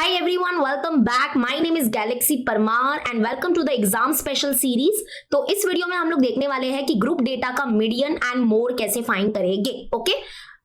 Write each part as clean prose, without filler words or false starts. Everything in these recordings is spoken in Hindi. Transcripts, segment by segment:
Hi everyone, welcome back. My name is Galaxy Parmar and welcome to the exam special series. तो इस वीडियो में हम लोग देखने वाले हैं कि ग्रुप डेटा का मीडियन एंड मोड कैसे फाइंड करेंगे. ओके,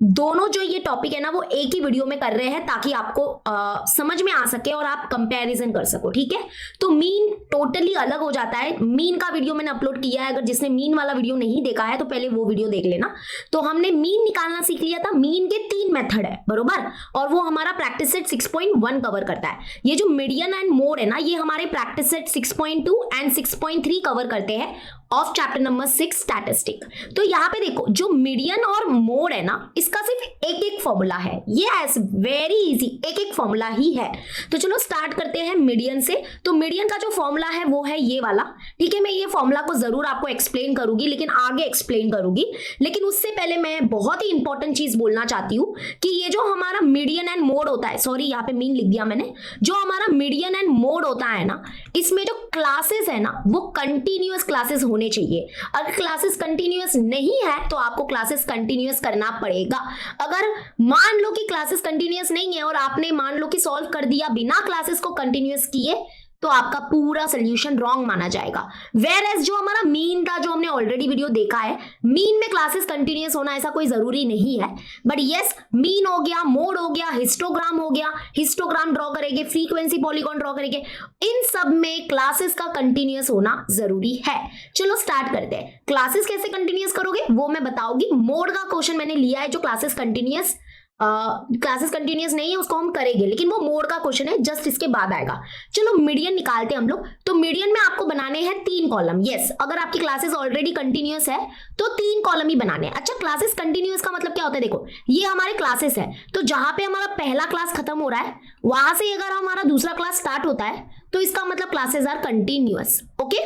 दोनों जो ये टॉपिक है ना वो एक ही वीडियो में कर रहे हैं ताकि आपको समझ में आ सके और आप कंपैरिजन कर सको. ठीक है, तो मीन टोटली अलग हो जाता है. मीन का वीडियो मैंने अपलोड किया है, अगर जिसने मीन वाला वीडियो नहीं देखा है तो पहले वो वीडियो देख लेना. तो हमने मीन निकालना सीख लिया था. मीन के 3 मेथड है बरोबर, और वो हमारा प्रैक्टिस सेट 6.1 कवर करता है. ये जो मीडियन एंड मोड है ना ये हमारे प्रैक्टिस सेट 6.2 एंड 6.3 कवर करते हैं ऑफ चैप्टर नंबर 6 स्टैटिस्टिक. तो यहाँ पे देखो जो मीडियन और मोड है ना इसका सिर्फ एक एक फॉर्मूला है. यस, वेरी इजी, एक एक फॉर्मूला ही है. तो चलो स्टार्ट करते हैं मीडियन से. तो मीडियन का जो फॉर्मूला है वो है ये वाला. ठीक है, मैं ये फॉर्मूला को जरूर आपको एक्सप्लेन करूंगी, लेकिन आगे एक्सप्लेन करूंगी. लेकिन उससे पहले मैं बहुत ही इंपॉर्टेंट चीज बोलना चाहती हूँ कि ये जो हमारा मीडियन एंड मोड होता है, सॉरी यहाँ पे मीन लिख दिया मैंने, जो हमारा मीडियन एंड मोड होता है ना इसमें जो क्लासेस है ना वो कंटिन्यूअस क्लासेस होने चाहिए. अगर क्लासेस कंटिन्यूअस नहीं है तो आपको क्लासेस कंटिन्यूअस करना पड़ेगा. अगर मान लो कि क्लासेस कंटिन्यूअस नहीं है और आपने मान लो कि सॉल्व कर दिया बिना क्लासेस को कंटिन्यूअस किए तो आपका पूरा सोल्यूशन रॉन्ग माना जाएगा. वेयर एज जो हमारा मीन था, जो हमने ऑलरेडी वीडियो देखा है, मीन में क्लासेस कंटिन्यूअस होना ऐसा कोई जरूरी नहीं है. बट यस, मीन हो गया, मोड हो गया, हिस्टोग्राम हो गया, हिस्टोग्राम ड्रॉ करेंगे, फ्रीक्वेंसी पॉलीगॉन ड्रॉ करेंगे, इन सब में क्लासेस का कंटिन्यूअस होना जरूरी है. चलो स्टार्ट करते हैं. क्लासेस कैसे कंटिन्यूअस करोगे वो मैं बताऊंगी. मोड का क्वेश्चन मैंने लिया है जो क्लासेस कंटिन्यूअस नहीं है उसको हम करेंगे, लेकिन वो मोड का क्वेश्चन है, जस्ट इसके बाद आएगा. चलो मीडियन निकालते हैं हम लोग. तो मीडियन में आपको बनाने हैं 3 कॉलम. यस, अगर आपकी क्लासेस ऑलरेडी कंटिन्यूअस है तो 3 कॉलम ही बनाने हैं. अच्छा, क्लासेस कंटिन्यूअस का मतलब क्या होता है? देखो ये हमारे क्लासेस है, तो जहां पे हमारा पहला क्लास खत्म हो रहा है वहां से अगर हमारा दूसरा क्लास स्टार्ट होता है तो इसका मतलब क्लासेस आर कंटिन्यूअस. ओके,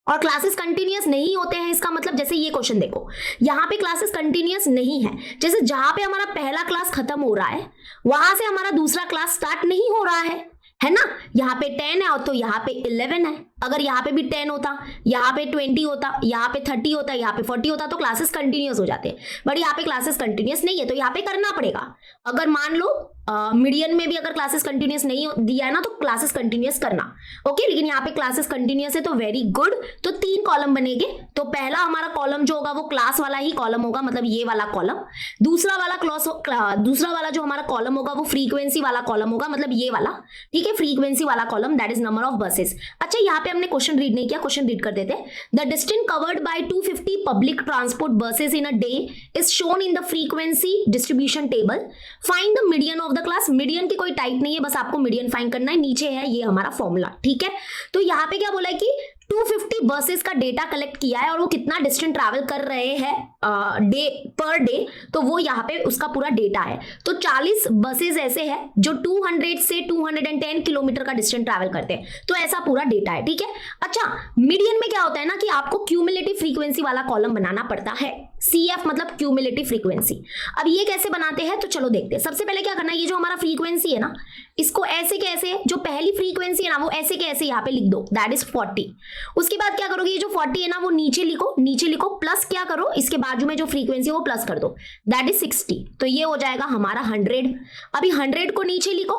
और क्लासेस कंटिन्यूअस नहीं होते हैं इसका मतलब, जैसे ये क्वेश्चन देखो, यहाँ पे क्लासेस कंटिन्यूअस नहीं है. जैसे जहां पे हमारा पहला क्लास खत्म हो रहा है वहां से हमारा दूसरा क्लास स्टार्ट नहीं हो रहा है ना. यहाँ पे 10 है और तो यहाँ पे 11 है. अगर यहाँ पे भी 10 होता, यहाँ पे 20 होता, यहाँ पे 30 होता, यहाँ पे 40 होता तो क्लासेस कंटिन्यूअस हो जाते. बट यहाँ पे क्लासेस कंटिन्यूअस नहीं है तो यहाँ पे करना पड़ेगा. अगर मान लो मीडियन में भी अगर क्लासेस कंटिन्यूअस नहीं दिया है ना तो क्लासेस कंटिन्यूअस करना. ओके, लेकिन यहाँ पे क्लासेस कंटिन्यूअस है तो वेरी गुड. तो 3 कॉलम बनेंगे. तो पहला हमारा कॉलम जो होगा वो क्लास वाला ही कॉलम होगा, मतलब ये वाला कॉलम. दूसरा वाला जो हमारा कॉलम होगा वो फ्रीक्वेंसी वाला कॉलम होगा, मतलब ये वाला. ठीक है, फ्रीक्वेंसी वाला column, that is number of buses. अच्छा, यहाँ पे हमने क्वेश्चन रीड नहीं किया, क्वेश्चन रीड कर देते. The distance covered by 250 public transport buses in a day is shown in the frequency distribution table. Find the median of the class. Median की कोई टाइप नहीं है, बस आपको मीडियन फाइंड करना है. नीचे है ये हमारा फॉर्मूला. ठीक है, तो यहाँ पे क्या बोला है कि 250 बसेस का डेटा कलेक्ट किया है और वो कितना डिस्टेंस ट्रैवल कर रहे हैं पर डे, तो वो यहाँ पे उसका पूरा डेटा है. तो 40 बसेस ऐसे हैं जो 200 से 210 किलोमीटर का डिस्टेंस ट्रैवल करते हैं, तो ऐसा पूरा डेटा है. ठीक है, अच्छा मीडियन में क्या होता है ना कि आपको क्यूमुलेटिव फ्रीक्वेंसी वाला कॉलम बनाना पड़ता है. CF मतलब क्यूमुलेटिव फ्रीक्वेंसी. अब ये कैसे बनाते हैं तो चलो देखते हैं. सबसे पहले क्या करना है, ये जो हमारा फ्रीक्वेंसी है ना इसको ऐसे कैसे, जो पहली फ्रीक्वेंसी है ना वो ऐसे कैसे यहाँ पे लिख दो, दैट इज 40. उसके बाद क्या करोगे, ये जो 40 है ना वो नीचे लिखो, प्लस क्या करो इसके बाजू में जो फ्रीक्वेंसी है वो प्लस कर दो, दैट इज 60. तो ये हो जाएगा हमारा 100. अभी 100 को नीचे लिखो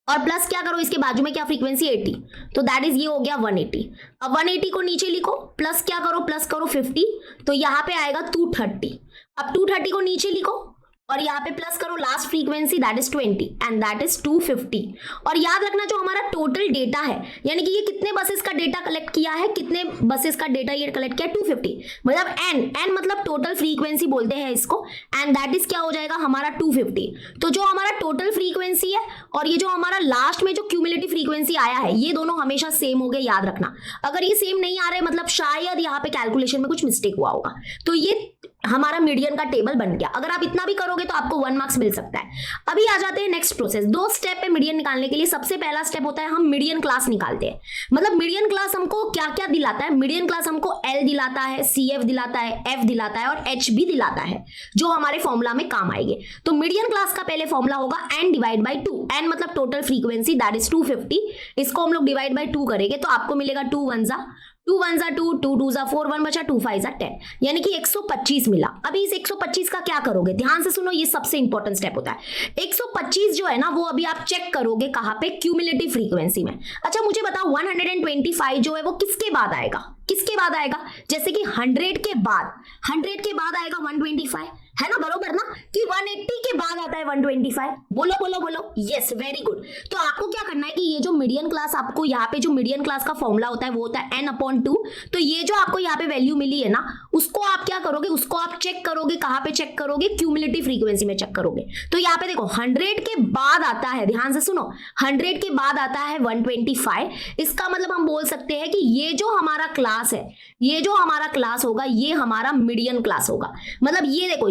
और प्लस क्या करो इसके बाजू में क्या फ्रीक्वेंसी 80, तो दैट इज ये हो गया 180. अब 180 को नीचे लिखो, प्लस क्या करो, प्लस करो 50, तो यहाँ पे आएगा 230. अब 230 को नीचे लिखो और यहाँ पे प्लस करो last frequency, that is 20 and that is 250. और याद रखना जो हमारा टोटल डेटा है, यानी कि ये कितने बसेस का डेटा कलेक्ट किया है, कितने बसेस का डेटा ये कलेक्ट किया, 250. मतलब एन मतलब टोटल फ्रीक्वेंसी बोलते हैं इसको, एंड दैट इज क्या हो जाएगा हमारा 250. तो जो हमारा टोटल फ्रीक्वेंसी है और ये जो हमारा लास्ट में जो क्यूमुलेटिव फ्रीक्वेंसी आया है ये दोनों हमेशा सेम हो गए, याद रखना. अगर ये सेम नहीं आ रहे मतलब शायद यहाँ पे कैलकुलेशन में कुछ मिस्टेक हुआ होगा. तो ये हमारा मीडियन का टेबल बन गया. अगर आप इतना भी करोगे तो आपको 1 मार्क्स मिल सकता है. अभी आ जाते हैं नेक्स्ट प्रोसेस. 2 स्टेप है मीडियन निकालने के लिए. सबसे पहला स्टेप होता है हम मीडियन क्लास निकालते हैं. मतलब मीडियन क्लास हमको क्या क्या दिलाता है, मीडियन क्लास हमको L दिलाता है, CF दिलाता है, F दिलाता है और H भी दिलाता है, जो हमारे फॉर्मूला में काम आएंगे. तो मीडियन क्लास का पहले फॉर्मूला होगा n डिवाइड बाई 2. n मतलब टोटल फ्रीक्वेंसी, दैट इज 250. इसको हम लोग डिवाइड बाई 2 करेंगे तो आपको मिलेगा 2 1 जा 2 1 जा 2, 2 2 जा 4, 1 बचा, 2 5 जा 10, यानी कि 125 मिला। अभी इस 125 का क्या करोगे, ध्यान से सुनो, ये सबसे इंपॉर्टेंट स्टेप होता है। 125 जो है ना वो अभी आप चेक करोगे कहां पे, क्यूमुलेटिव फ्रीक्वेंसी में। अच्छा मुझे बताओ 125 जो है वो किसके बाद आएगा, किसके बाद आएगा, जैसे कि 100 के बाद, 100 के बाद आएगा 125, है ना, बरोबर ना, कि 180 के बाद आता है 125, बोलो बोलो बोलो, यस वेरी गुड। तो आपको क्या करना है कि ये जो मीडियन क्लास, आपको यहाँ पे जो मीडियन क्लास का फॉर्मूला होता है वो होता है n/2। तो ये जो आपको यहाँ पे वैल्यू मिली है ना, उसको आप क्या करोगे, उसको आप चेक करोगे, कहाँ पे चेक करोगे, क्यूमुलेटिव फ्रीक्वेंसी में चेक करोगे। तो यहाँ पे देखो 100 के बाद आता है, ध्यान से सुनो, 100 के बाद आता है 125। इसका मतलब हम बोल सकते हैं कि ये जो हमारा क्लास है, ये जो हमारा क्लास होगा, ये हमारा मीडियन क्लास होगा। मतलब ये देखो,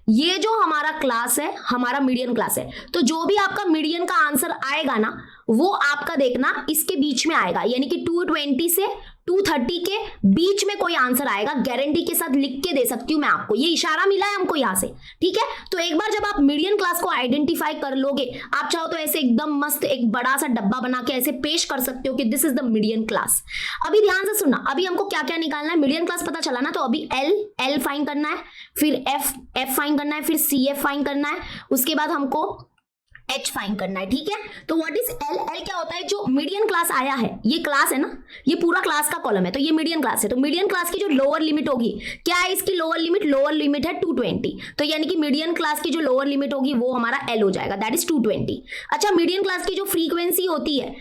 ये जो हमारा क्लास है, हमारा मीडियन क्लास है। तो जो भी आपका मीडियन का आंसर आएगा ना, वो आपका देखना इसके बीच में आएगा, यानी कि 220 से 230 के बीच में कोई आंसर आएगा। गारंटी के साथ लिख के दे सकती हूं मैं आपको, ये इशारा मिला है हमको यहां से, ठीक है। तो एक बार जब आप मीडियन क्लास को आइडेंटिफाई कर लोगे, आप चाहो तो ऐसे एकदम मस्त एक बड़ा सा डब्बा बना के ऐसे पेश कर सकते हो कि this is the median class. अभी ध्यान से सुनना, अभी हमको क्या क्या निकालना है, मीडियन क्लास पता चला ना, तो अभी एल फाइंड करना है, फिर एफ फाइंड करना है, फिर सी एफ फाइंड करना है, उसके बाद हमको एच फाइंड करना है, ठीक है। तो व्हाट इज एल, एल क्या होता है, जो मीडियन क्लास आया है, ये क्लास है ना, ये पूरा क्लास का कॉलम है, तो ये मीडियन क्लास है। तो मीडियन क्लास की जो लोअर लिमिट होगी, क्या है इसकी लोअर लिमिट है 220। तो यानी कि मीडियन क्लास की जो लोअर लिमिट होगी वो हमारा एल हो जाएगा, दैट इज 220। अच्छा मीडियन क्लास की जो फ्रीक्वेंसी होती है,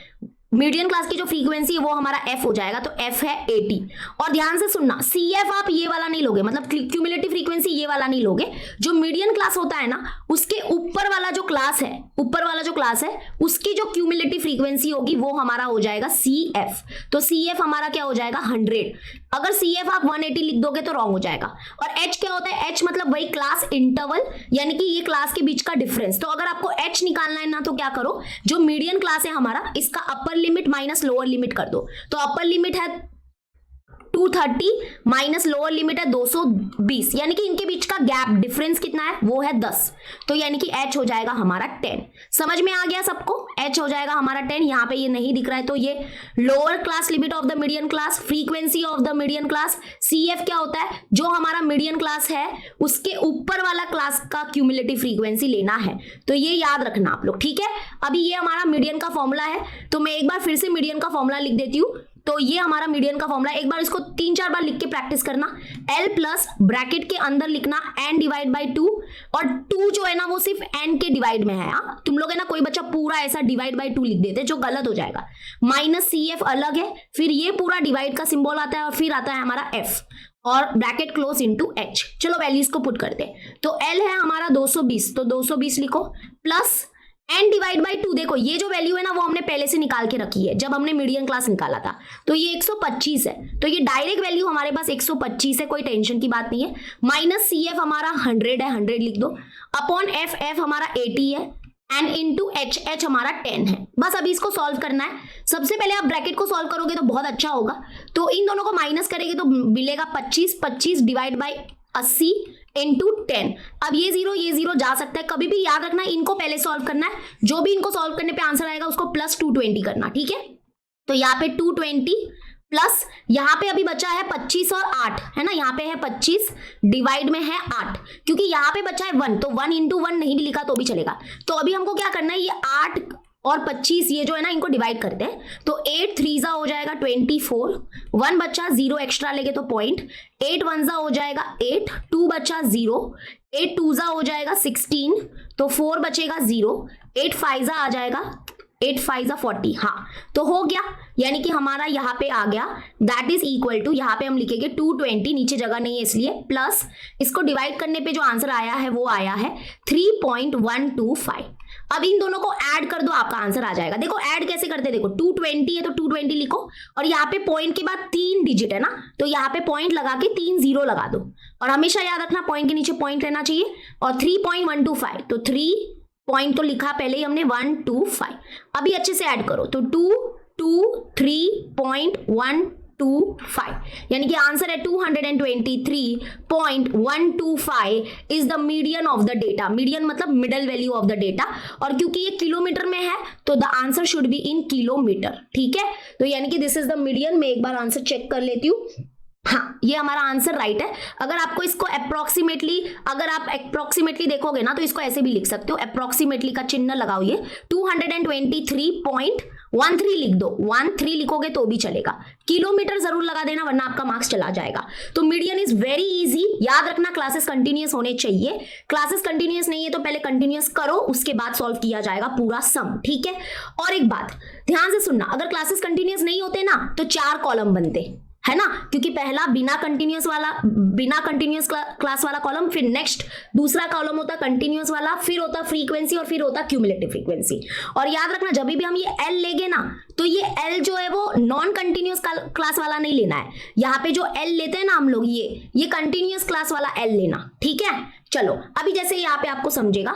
मीडियन क्लास की जो फ्रीक्वेंसी है वो हमारा एफ हो जाएगा, तो एफ है 80। और ध्यान से सुनना, सी एफ आप ये वाला नहीं लोगे, मतलब क्यूमुलेटिव फ्रीक्वेंसी ये वाला नहीं लोगे। जो मीडियन क्लास होता है ना, उसके ऊपर वाला जो क्लास है, ऊपर वाला जो क्लास है, उसकी जो क्यूमुलेटिव फ्रीक्वेंसी होगी वो हमारा हो जाएगा सी एफ। तो सी एफ हमारा क्या हो जाएगा 100। अगर सी एफ आप 180 लिख दोगे तो रॉन्ग हो जाएगा। और एच क्या होता है, एच मतलब वही क्लास इंटरवल, यानी कि ये क्लास के बीच का डिफरेंस। तो अगर आपको एच निकालना है ना, तो क्या करो, जो मीडियन क्लास है हमारा, इसका upper limit minus lower limit कर दो। तो अपर लिमिट है 230 माइनस लोअर लिमिट है 220, यानी कि इनके बीच का गैप डिफरेंस कितना है, वो है 10। तो यानी कि h हो जाएगा हमारा 10। समझ में आ गया सबको, h हो जाएगा हमारा 10। यहाँ पे ये नहीं दिख रहा है, तो ये lower class limit of the median class, frequency of the median class. CF क्या होता है, जो हमारा मीडियन क्लास है उसके ऊपर वाला क्लास का क्यूमुलेटिव फ्रीक्वेंसी लेना है। तो ये याद रखना आप लोग, ठीक है। अभी ये हमारा मीडियन का फॉर्मूला है, तो मैं एक बार फिर से मीडियन का फॉर्मूला लिख देती हूँ। तो ये हमारा मीडियन का फॉर्मूला, एक बार इसको 3-4 बार लिख के प्रैक्टिस करना। L प्लस ब्रैकेट के अंदर लिखना n डिवाइड बाई 2, और 2 जो है ना वो सिर्फ n के डिवाइड में है। तुम लोग है ना, कोई बच्चा पूरा ऐसा डिवाइड बाई 2 लिख देते, जो गलत हो जाएगा। माइनस CF अलग है, फिर ये पूरा डिवाइड का सिंबल आता है, और फिर आता है हमारा F और ब्रैकेट क्लोज इनटू H। चलो वैल्यूज को पुट करते हैं। तो L है हमारा 220, तो 220 लिखो, प्लस n डिवाइड बाई 2। देखो ये जो वैल्यू है ना वो हमने पहले से निकाल के रखी है जब हमने मीडियन क्लास निकाला था, तो ये 125 है। तो ये डायरेक्ट वैल्यू हमारे पास 125 है, कोई टेंशन की बात नहीं है। माइनस CF हमारा 100 है, 100 लिख दो, अपॉन F, F हमारा 80 है, एंड इंटू H, H हमारा 10 है। बस अभी इसको सॉल्व करना है। सबसे पहले आप ब्रैकेट को सॉल्व करोगे तो बहुत अच्छा होगा। तो इन दोनों को माइनस करेंगे तो मिलेगा 25 डिवाइड बाई 80 इंटू 10। अब ये जीरो जा सकता है, कभी भी याद रखना इनको पहले सॉल्व करना है। जो भी इनको सॉल्व करने पे आंसर आएगा उसको प्लस 220 करना, ठीक है। तो यहाँ पे 220 प्लस यहाँ पे अभी बचा है 25 और 8, है ना, यहाँ पे है 25 डिवाइड में है 8, क्योंकि यहाँ पे बचा है 1, तो 1 इंटू 1 नहीं भी लिखा तो भी चलेगा। तो अभी हमको क्या करना है, ये 8 और 25 ये जो है ना इनको डिवाइड करते हैं। तो 8 3 हो जाएगा 24, 1 बच्चा 0 एक्स्ट्रा लेके तो पॉइंट, 8 1 हो जाएगा 8, 2 बच्चा 0, 8 2 हो जाएगा 16, तो 4 बचेगा 0, 8 5 आ जाएगा, 8 5 40। हाँ तो हो गया, यानी कि हमारा यहाँ पे आ गया, दैट इज इक्वल टू, यहाँ पे हम लिखेंगे 220, नीचे जगह नहीं है इसलिए, प्लस इसको डिवाइड करने पे जो आंसर आया है वो आया है 3.125। अब इन दोनों को ऐड कर दो, आपका आंसर आ जाएगा। देखो ऐड कैसे करते, देखो 220 है तो 220 लिखो, और यहाँ पे पॉइंट के बाद 3 डिजिट है ना, तो यहाँ पे पॉइंट लगा के 3 0 लगा दो, और हमेशा याद रखना पॉइंट के नीचे पॉइंट रहना चाहिए। और 3.125, तो 3 पॉइंट तो लिखा पहले ही हमने 125। अभी अच्छे से ऐड करो, तो 2 2 3.125 यानी कि आंसर है 223.125 is the median of the data. Median मतलब middle value of the data, और क्योंकि ये किलोमीटर में है तो the answer should be in kilometre. ठीक है, तो यानी कि दिस इज द मीडियन। मैं एक बार आंसर चेक कर लेती हूँ। हाँ, ये हमारा आंसर राइट है। अगर आपको इसको अप्रोक्सीमेटली देखोगे ना तो इसको ऐसे भी लिख सकते हो, अप्रोक्सीमेटली का चिन्ह लगाओ, ये 223.13 लिख दो, 13 लिखोगे तो भी चलेगा, किलोमीटर जरूर लगा देना वरना आपका मार्क्स चला जाएगा। तो मीडियन इज वेरी इजी, याद रखना क्लासेस कंटिन्यूअस होने चाहिए। क्लासेस कंटिन्यूअस नहीं है तो पहले कंटिन्यूअस करो, उसके बाद सॉल्व किया जाएगा पूरा सम। ठीक है, और एक बात ध्यान से सुनना, अगर क्लासेस कंटिन्यूअस नहीं होते ना तो 4 कॉलम बनते है ना, क्योंकि पहला बिना कंटिन्यूअस क्लास वाला कॉलम, फिर नेक्स्ट दूसरा कॉलम होता कंटिन्यूअस वाला, फिर होता फ्रीक्वेंसी और फिर होता क्यूमुलेटिव फ्रीक्वेंसी। और याद रखना जब भी हम ये एल लेंगे ना तो ये एल जो है वो नॉन कंटिन्यूअस क्लास वाला नहीं लेना है। यहाँ पे जो एल लेते हैं ना हम लोग, ये कंटिन्यूअस क्लास वाला एल लेना। ठीक है, चलो अभी जैसे यहाँ पे आपको समझेगा,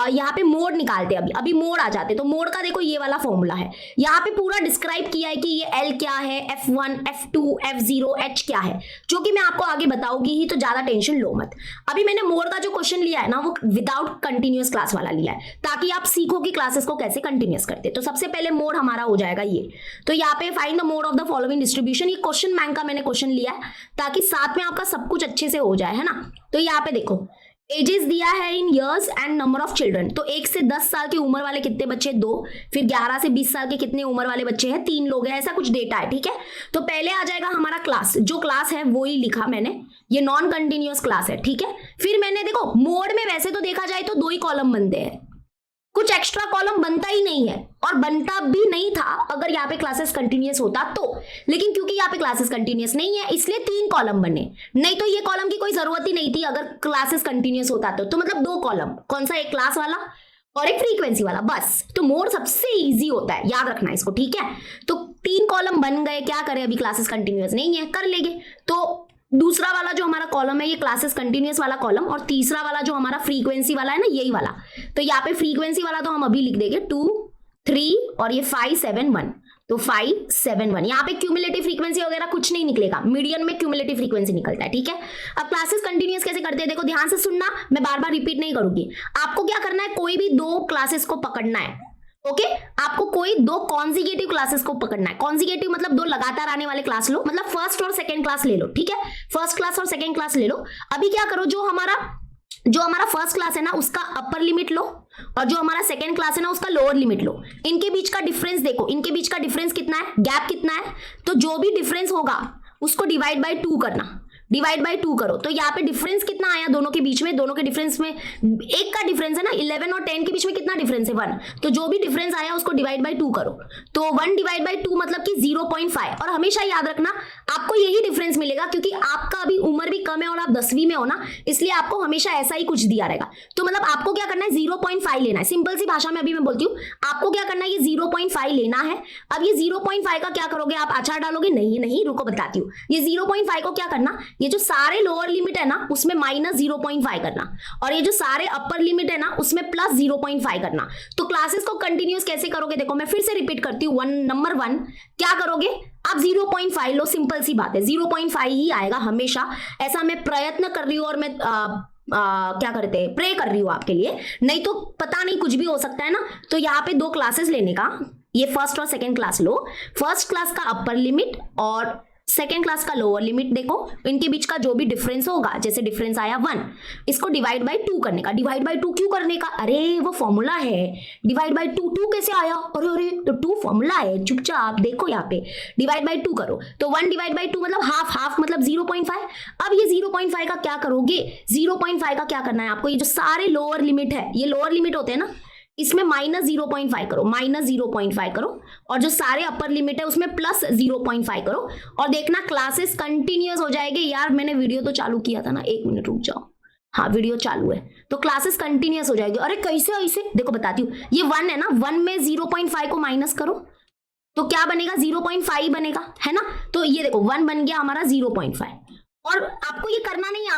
यहाँ पे मोड निकालते हैं। अभी मोड आ जाते, तो मोड का देखो ये वाला फॉर्मूला है, यहाँ पे पूरा डिस्क्राइब किया है कि ये L क्या है, F1, F2, F0, H क्या है, जो कि मैं आपको आगे बताऊंगी ही, तो ज्यादा टेंशन लो मत। अभी मैंने मोड का जो क्वेश्चन लिया है ना वो विदाउट कंटिन्यूअस क्लास वाला लिया है, ताकि आप सीखो कि क्लासेस को कैसे कंटिन्यूअस करते। तो सबसे पहले मोड हमारा हो जाएगा ये, तो यहाँ पे find the mode of the following distribution, ये क्वेश्चन बैंक का मैंने क्वेश्चन लिया है ताकि साथ में आपका सब कुछ अच्छे से हो जाए, है ना। तो यहाँ पे देखो एजेस दिया है in years and number of children, तो 1 से 10 साल की उम्र वाले कितने बच्चे, 2, फिर 11 से 20 साल के कितने उम्र वाले बच्चे हैं, 3 लोग हैं, ऐसा कुछ डेटा है। ठीक है, तो पहले आ जाएगा हमारा क्लास, जो क्लास है वो ही लिखा मैंने, ये नॉन कंटिन्यूअस क्लास है। ठीक है, फिर मैंने देखो मोड में वैसे तो देखा जाए तो 2 ही कॉलम बनते हैं, कुछ एक्स्ट्रा कॉलम बनता ही नहीं है, और बनता भी नहीं था अगर यहाँ पे क्लासेस कंटिन्यूअस होता तो, लेकिन क्योंकि यहाँ पे क्लासेस कंटिन्यूअस नहीं है इसलिए 3 कॉलम बने, नहीं तो ये कॉलम की कोई जरूरत ही नहीं थी अगर क्लासेस कंटिन्यूअस होता तो मतलब 2 कॉलम, कौन सा, एक क्लास वाला और एक फ्रीक्वेंसी वाला, बस। तो मोड सबसे इजी होता है, याद रखना इसको। ठीक है, तो 3 कॉलम बन गए, क्या करें, अभी क्लासेस कंटिन्यूअस नहीं है, कर लेंगे। तो दूसरा वाला जो हमारा कॉलम है ये क्लासेस कंटिन्यूअस वाला कॉलम, और तीसरा वाला जो हमारा फ्रीक्वेंसी वाला है ना, यही वाला। तो यहाँ पे फ्रीक्वेंसी वाला तो हम अभी लिख देंगे 2, 3 और ये 5, 7, 1, तो 5, 7, 1। यहाँ पे क्यूमुलेटिव फ्रीक्वेंसी वगैरह कुछ नहीं निकलेगा, मीडियन में क्यूमुलेटिव फ्रीक्वेंसी निकलता है। ठीक है, अब क्लासेस कंटिन्यूअस कैसे करते हैं देखो, ध्यान से सुनना, मैं बार बार रिपीट नहीं करूंगी। आपको क्या करना है, कोई भी 2 क्लासेस को पकड़ना है। ओके, आपको कोई 2 कॉन्जिगेटिव क्लासेस को पकड़ना है। कॉन्जिगेटिव मतलब 2 लगातार आने वाले क्लास लो, मतलब फर्स्ट और सेकंड क्लास ले लो। ठीक है, फर्स्ट क्लास और सेकंड क्लास ले लो। अभी क्या करो, जो हमारा फर्स्ट क्लास है ना उसका अपर लिमिट लो, और जो हमारा सेकंड क्लास है ना उसका लोअर लिमिट लो। इनके बीच का डिफरेंस देखो, इनके बीच का डिफरेंस कितना है, गैप कितना है, तो जो भी डिफरेंस होगा उसको डिवाइड बाय 2 करना, डिवाइड बाय 2 करो। तो यहाँ पे डिफरेंस कितना आया दोनों के बीच में, दोनों के डिफरेंस में 1 का डिफरेंस है ना, 11 और 10 के बीच में कितना डिफरेंस है, 1। तो जो भी डिफरेंस आया उसको डिवाइड बाय 2 करो, तो 1 डिवाइड बाय 2 मतलब कि 0.5। और हमेशा याद रखना आपको यही डिफरेंस मिलेगा, क्योंकि आपका अभी उम्र भी कम है और आप 10वीं में हो ना, इसलिए आपको हमेशा ऐसा ही कुछ दिया रहेगा। तो मतलब आपको क्या करना है, 0.5 लेना है। सिंपल सी भाषा में अभी मैं बोलती हूँ, आपको क्या करना है, ये 0.5 लेना है। अब ये 0.5 का क्या करोगे, आप आचार डालोगे, नहीं रुको बताती हूँ। ये 0.5 को क्या करना, ये जो सारे लोअर लिमिट है ना उसमें माइनस 0.5 करना, और ये जो सारे अपर लिमिट है ना उसमें प्लस 0.5 करना। तो क्लासेस को कंटिन्यूअस कैसे करोगे, देखो मैं फिर से रिपीट करती हूँ। नंबर 1 क्या करोगे, आप 0.5 लो, सिंपल सी बात है, 0.5 ही आएगा हमेशा। ऐसा मैं प्रयत्न कर रही हूँ और मैं क्या करते हैं, प्रे कर रही हूँ आपके लिए, नहीं तो पता नहीं कुछ भी हो सकता है ना। तो यहाँ पे 2 क्लासेस लेने का, ये फर्स्ट और सेकेंड क्लास लो। फर्स्ट क्लास का अपर लिमिट और सेकेंड क्लास का लोअर लिमिट देखो, इनके बीच का जो भी डिफरेंस होगा, जैसे डिफरेंस आया 1, इसको डिवाइड बाय 2 करने का। डिवाइड बाय 2 क्यों करने का, अरे वो फॉर्मूला है, डिवाइड बाय 2 कैसे आया, अरे तो 2 फॉर्मूला है, चुपचाप देखो यहाँ पे डिवाइड बाय 2 करो, तो 1 डिवाइड बाय 2 मतलब हाफ मतलब 0.5। अब ये 0.5 का क्या करोगे, 0.5 का क्या करना है आपको, ये जो सारे लोअर लिमिट है, ये लोअर लिमिट होते हैं ना, इसमें माइनस 0.5 करो, माइनस 0.5 करो, और जो सारे अपर लिमिट है उसमें प्लस 0.5 करो, और देखना क्लासेस कंटिन्यूअस हो जाएगी। यार मैंने वीडियो तो चालू किया था ना, 1 मिनट रुक जाओ, हाँ वीडियो चालू है, तो क्लासेस कंटिन्यूअस हो जाएगी। अरे कैसे ऐसे, देखो बताती हूँ, ये 1 है ना, 1 में 0.5 को माइनस करो तो क्या बनेगा, 0.5 बनेगा, है ना। तो ये देखो 1 बन गया हमारा 0.5, और आपको ये करना नहीं है,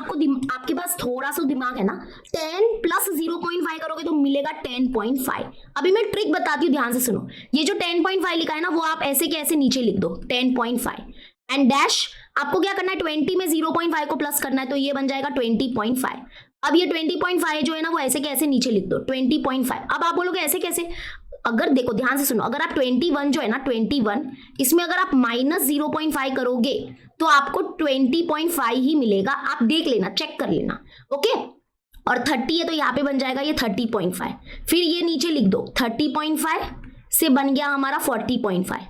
आपके पास थोड़ा सा दिमाग है ना, 10 प्लस 0.5 करोगे तो मिलेगा 10.5। अभी मैं ट्रिक बताती हूँ, ध्यान से सुनो। ये जो 10.5 लिखा है ना वो आप ऐसे के ऐसे नीचे लिख दो, 10.5। एंड डैश आपको क्या करना है, 20 में 0.5 को प्लस करना है, तो ये बन जाएगा 20.5। अब ये 20.5 जो है ना वो ऐसे के ऐसे नीचे लिख दो 20.5। अब आप बोलोगे ऐसे कैसे, अगर देखो ध्यान से सुनो, अगर आप 21 जो है ना 21, इसमें अगर आप माइनस 0.5 करोगे तो आपको 20.5 ही मिलेगा। आप देख लेना, चेक कर लेना, ओके। और 30 है तो यहाँ पे बन जाएगा ये 30.5। फिर ये नीचे लिख दो 30.5 से बन गया हमारा 40.5,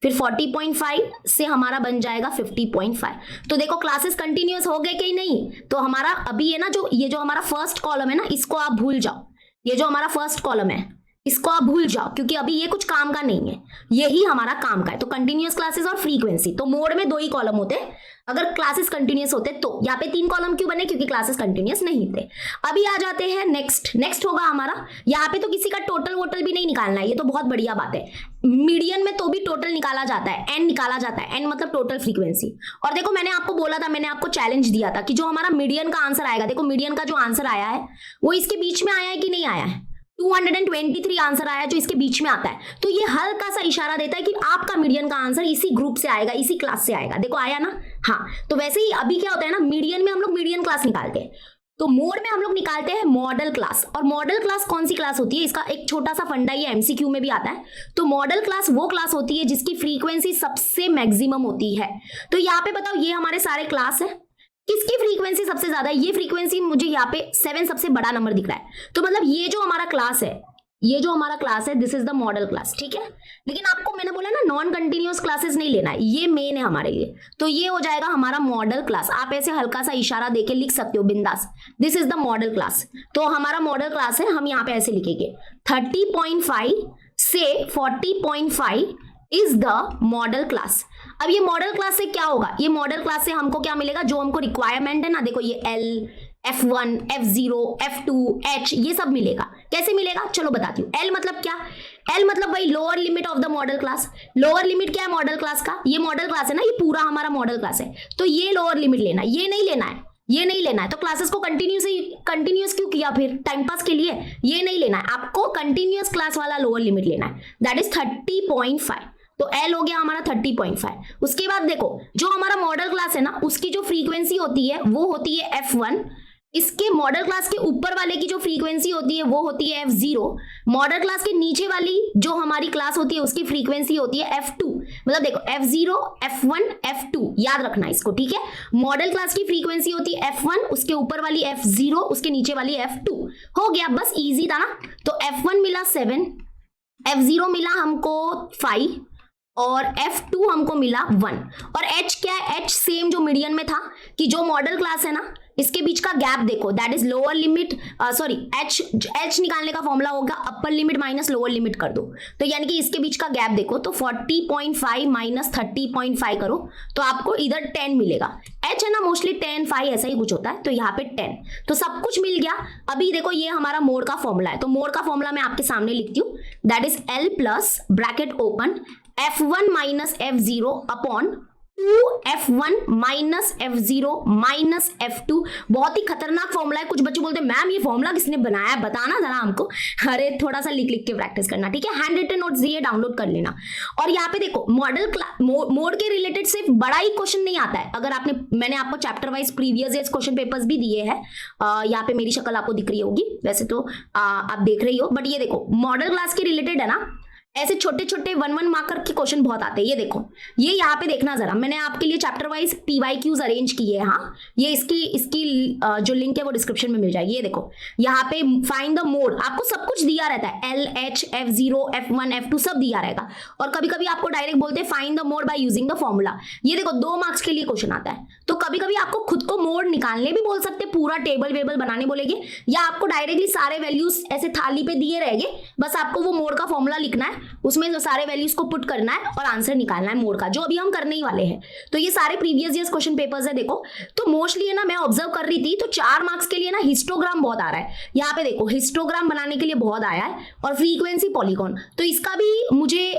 फिर 40.5 से हमारा बन जाएगा 50.5। तो देखो क्लासेस कंटिन्यूअस हो गए कि नहीं। तो हमारा अभी है ना जो ये जो हमारा फर्स्ट कॉलम है ना इसको आप भूल जाओ, ये जो हमारा फर्स्ट कॉलम है इसको आप भूल जाओ, क्योंकि अभी ये कुछ काम का नहीं है, यही हमारा काम का है। तो कंटिन्यूअस क्लासेस और फ्रीक्वेंसी, तो मोड में 2 ही कॉलम होते हैं अगर क्लासेस कंटिन्यूअस होते। तो यहाँ पे 3 कॉलम क्यों बने, क्योंकि क्लासेस कंटिन्यूअस नहीं थे। अभी आ जाते हैं नेक्स्ट होगा हमारा, यहाँ पे तो किसी का टोटल वोटल भी नहीं निकालना है, ये तो बहुत बढ़िया बात है। मीडियन में तो भी टोटल निकाला जाता है, एन निकाला जाता है, एन मतलब टोटल फ्रीक्वेंसी। और देखो मैंने आपको बोला था, मैंने आपको चैलेंज दिया था कि जो हमारा मीडियन का आंसर आएगा, देखो मीडियन का जो आंसर आया है वो इसके बीच में आया है कि नहीं आया है, 223 आंसर आया जो इसके बीच में आता है। तो ये हल्का सा इशारा देता है कि आपका मीडियन का आंसर इसी ग्रुप से आएगा, इसी क्लास से आएगा। देखो आया ना, हाँ। तो वैसे ही अभी क्या होता है ना, मीडियन में हम लोग मीडियन क्लास निकालते हैं, तो मोड में हम लोग निकालते हैं मॉडल क्लास। और मॉडल क्लास कौन सी क्लास होती है, इसका एक छोटा सा फंडा, ये एमसीक्यू में भी आता है। तो मॉडल क्लास वो क्लास होती है जिसकी फ्रीक्वेंसी सबसे मैक्सिमम होती है। तो यहाँ पे बताओ, ये हमारे सारे क्लास है, किसकी फ्रीक्वेंसी सबसे ज्यादा है, ये फ्रीक्वेंसी मुझे यहाँ पे 7 सबसे बड़ा नंबर दिख रहा है। तो मतलब ये जो हमारा क्लास है, ये जो हमारा क्लास है, this is the model class, ठीक है। लेकिन आपको मैंने बोला ना नॉन कंटिन्यूअस क्लासेस नहीं लेना है, ये मेन है हमारे लिए। तो ये हो जाएगा हमारा मॉडल क्लास। आप ऐसे हल्का सा इशारा देके लिख सकते हो बिंदास, this is the model class. तो हमारा मॉडल क्लास है, हम यहाँ पे ऐसे लिखेंगे 30.5 से 40.5 इज द मॉडल क्लास। अब ये मॉडल क्लास से क्या होगा, ये मॉडल क्लास से हमको क्या मिलेगा, जो हमको रिक्वायरमेंट है ना, देखो ये L, F1, F0, F2, H, ये सब मिलेगा। कैसे मिलेगा चलो बताती हूँ। L मतलब क्या, L मतलब भाई lower limit of the model class. Lower limit क्या है मॉडल क्लास का, ये मॉडल क्लास है ना, ये पूरा हमारा मॉडल क्लास है, तो ये लोअर लिमिट लेना है, ये नहीं लेना है, ये नहीं लेना है। तो क्लासेस को कंटिन्यूअस क्यों किया, फिर टाइम पास के लिए, ये नहीं लेना है आपको, कंटिन्यूअस क्लास वाला लोअर लिमिट लेना है, दैट इज 30.5। तो L हो गया हमारा 30.5। उसके बाद देखो जो हमारा मॉडल क्लास है ना, उसकी जो फ्रीक्वेंसी होती है वो होती है F1। इसके मॉडल क्लास के ऊपर वाले की जो फ्रीक्वेंसी होती है वो होती है F0। मॉडल क्लास के नीचे वाली जो हमारी क्लास होती है उसकी फ्रीक्वेंसी होती है F2। मतलब देखो F0, F1, F2 याद रखना इसको, ठीक है। मॉडल क्लास की फ्रीक्वेंसी होती है F1, उसके ऊपर वाली F0, उसके नीचे वाली F2। हो गया, बस इजी था ना। तो F1 मिला 7, F0 मिला हमको 5 और F2 हमको मिला 1। और H क्या है, H सेम जो मीडियन में था कि जो मॉडल क्लास है ना इसके बीच का गैप देखो, that is lower limit, sorry H निकालने का फॉर्मूला होगा upper limit minus lower limit कर दो, तो यानी कि इसके बीच का गैप देखो, तो 40.5 माइनस 30.5 करो तो आपको इधर 10 मिलेगा। H है ना मोस्टली 10, 5 ऐसा ही कुछ होता है, तो यहाँ पे 10, तो सब कुछ मिल गया। अभी देखो ये हमारा मोड का फॉर्मूला है, तो मोड का फॉर्मूला मैं आपके सामने लिखती हूँ, that is L plus bracket open F1 minus F0 upon 2F1 minus F0 minus F2। बहुत ही खतरनाक फॉर्मूला है। कुछ बच्चे बोलते हैं मैम ये फॉर्मूला किसने बनाया, बताना जरा हमको। अरे थोड़ा सा लिख लिख के प्रैक्टिस करना, ठीक है। हैंड रिटन नोट्स दिए, डाउनलोड कर लेना। और यहाँ पे देखो मोड के रिलेटेड सिर्फ बड़ा ही क्वेश्चन नहीं आता है। अगर मैंने आपको chapter wise previous year question papers भी दिए हैं, यहाँ पे मेरी शक्ल आपको दिख रही होगी, वैसे तो आप देख रही हो, बट ये देखो मॉडल क्लास के रिलेटेड है ना, ऐसे छोटे छोटे 1-1 मार्कर के क्वेश्चन बहुत आते हैं। ये देखो, ये यहाँ पे देखना जरा, मैंने आपके लिए चैप्टर वाइज PYQs अरेंज किए हैं। हाँ, ये इसकी जो लिंक है वो डिस्क्रिप्शन में मिल जाएगी। ये देखो यहाँ पे फाइंड द मोड, आपको सब कुछ दिया रहता है, L, H, F0, F1, F2 सब दिया रहेगा। और कभी कभी आपको डायरेक्ट बोलते हैं find the mode by using the formula. ये देखो 2 मार्क्स के लिए क्वेश्चन आता है, तो कभी कभी आपको खुद को मोड निकालने भी बोल सकते, पूरा टेबल वेबल बनाने बोलेंगे, या आपको डायरेक्टली सारे वैल्यूज ऐसे थाली पे दिए रहेंगे, बस आपको वो मोड का फॉर्मूला लिखना है, उसमें जो सारे वैल्यूज को पुट करना है और आंसर निकालना है मोड का, जो अभी हम करने ही वाले हैं। तो ये सारे प्रीवियस ईयर क्वेश्चन पेपर्स है। देखो तो मोस्टली है ना, मैं ऑब्जर्व कर रही थी तो 4 मार्क्स के लिए ना हिस्टोग्राम बहुत आ रहा है। यहाँ पे देखो हिस्टोग्राम बनाने के लिए बहुत आया है, और फ्रीक्वेंसी पॉलीगॉन, तो इसका भी मुझे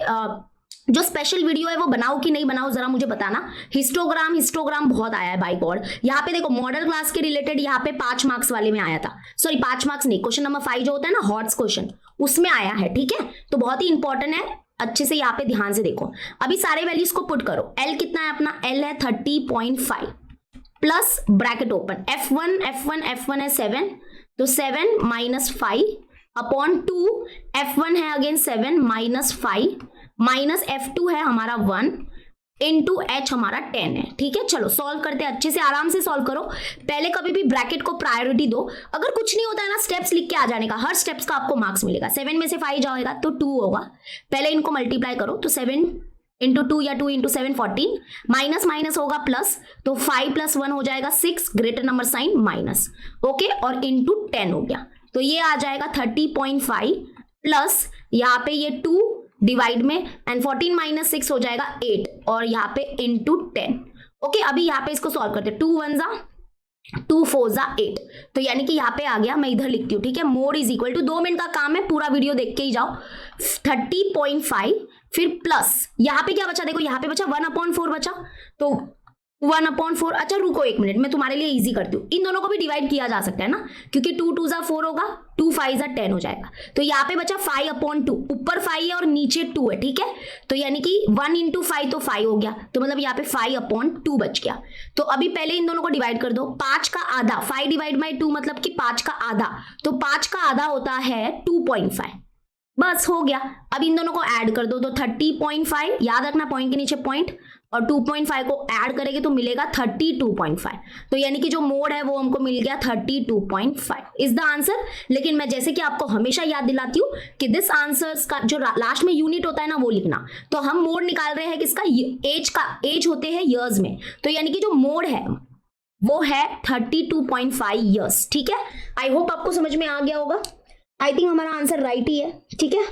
जो स्पेशल वीडियो है वो बनाओ कि नहीं बनाओ जरा मुझे बताना। हिस्टोग्राम बहुत आया है बाय गॉड। यहाँ पे देखो मॉडल क्लास के रिलेटेड यहाँ पे 5 मार्क्स वाले में आया था, सॉरी 5 मार्क्स नहीं, क्वेश्चन नंबर 5 जो होता है ना हॉट्स क्वेश्चन, उसमें आया है, ठीक है। तो बहुत ही इंपॉर्टेंट है, अच्छे से यहाँ पे ध्यान से देखो, अभी सारे वैल्यूज को पुट करो। L कितना है अपना, L है 30.5 प्लस ब्रैकेट ओपन F1 है 7, तो 7 माइनस 5 अपॉन 2, F1 है अगेन 7 माइनस 5 माइनस F2 है हमारा 1 इंटू H हमारा 10 है। ठीक है, चलो सॉल्व करते हैं, अच्छे से आराम से सॉल्व करो। पहले कभी भी ब्रैकेट को प्रायोरिटी दो, अगर कुछ नहीं होता है ना स्टेप्स लिख के आ जाने का, हर स्टेप्स का आपको मार्क्स मिलेगा। 7 में से 5 जाएगा तो 2 होगा, पहले इनको मल्टीप्लाई करो, तो 7 इंटू 2 या 2 इंटू 7 14, माइनस माइनस होगा प्लस, तो 5 प्लस 1 हो जाएगा 6, greater number sign minus, okay, और इंटू 10 हो गया, तो ये आ जाएगा 30.5 प्लस यहाँ पे ये 2 डिवाइड में, एंड 14 माइनस 6 हो जाएगा 8, और यहाँ पे इंटू 10। ओके, अभी यहाँ पे इसको सॉल्व करते हैं, 2 1 जा 2 4 जा 8, तो यानी कि यहाँ पे आ गया, मैं इधर लिखती हूँ, ठीक है, mode is equal to, 2 minute का काम है, पूरा वीडियो देख के ही जाओ, 30.5 फिर प्लस यहाँ पे क्या बचा, देखो यहाँ पे बचा 1/4 बचा, तो 1/4, अच्छा रुको 1 मिनट, मैं तुम्हारे लिए इजी करती हूँ, इन दोनों को भी डिवाइड किया जा सकता है ना, क्योंकि 2 2 जा 4 होगा, 2 5 जा 10 हो जाएगा, तो यहाँ पे बचा 5/2, ऊपर 5 है और नीचे 2 है, ठीक है, तो यानी कि 1 इंटू 5 तो 5 हो गया, तो मतलब यहाँ पे 5/2 बच गया। तो अभी पहले इन दोनों को डिवाइड कर दो, 5 का आधा, 5 डिवाइड बाई 2 मतलब कि 5 का आधा, तो 5 का आधा होता है 2.5, बस हो गया। अब इन दोनों को ऐड कर दो, तो 30.5, याद रखना पॉइंट के नीचे पॉइंट, और 2.5 को ऐड करेंगे तो मिलेगा 32.5, तो यानी कि जो मोड है वो हमको मिल गया 32.5 इज द आंसर। लेकिन मैं जैसे कि आपको हमेशा याद दिलाती हूँ कि दिस आंसर्स का जो लास्ट में यूनिट होता है ना वो लिखना, तो हम मोड निकाल रहे हैं किसका, एज होते हैं ईयर्स में, तो यानी कि जो मोड है वो है 32.5 ईयर्स। ठीक है, आई होप आपको समझ में आ गया होगा। आई थिंक हमारा आंसर राइट ही है, ठीक है,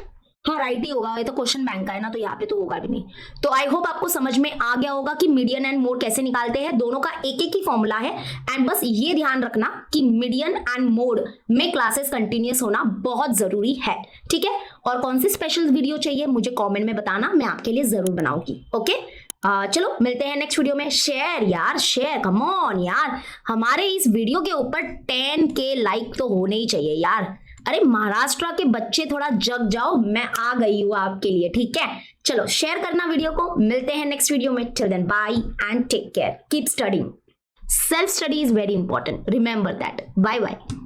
हाँ राइट ही होगा, ये तो क्वेश्चन बैंक का है ना, तो यहाँ पे तो होगा भी नहीं। तो आई होप आपको समझ में आ गया होगा कि मीडियन एंड मोड कैसे निकालते हैं, दोनों का एक एक ही फॉर्मूला है, एंड बस ये ध्यान रखना कि मीडियन एंड मोड में क्लासेस कंटिन्यूअस होना बहुत जरूरी है, ठीक है। और कौन सी स्पेशल वीडियो चाहिए मुझे कॉमेंट में बताना, मैं आपके लिए जरूर बनाऊंगी। ओके, चलो मिलते हैं नेक्स्ट वीडियो में। शेयर यार, शेयर, कम ऑन यार, हमारे इस वीडियो के ऊपर 10K लाइक तो होने ही चाहिए यार। अरे महाराष्ट्र के बच्चे थोड़ा जग जाओ, मैं आ गई हूँ आपके लिए, ठीक है। चलो शेयर करना वीडियो को, मिलते हैं नेक्स्ट वीडियो में। Till then bye and take care, keep studying, self study is very important, remember that. Bye bye.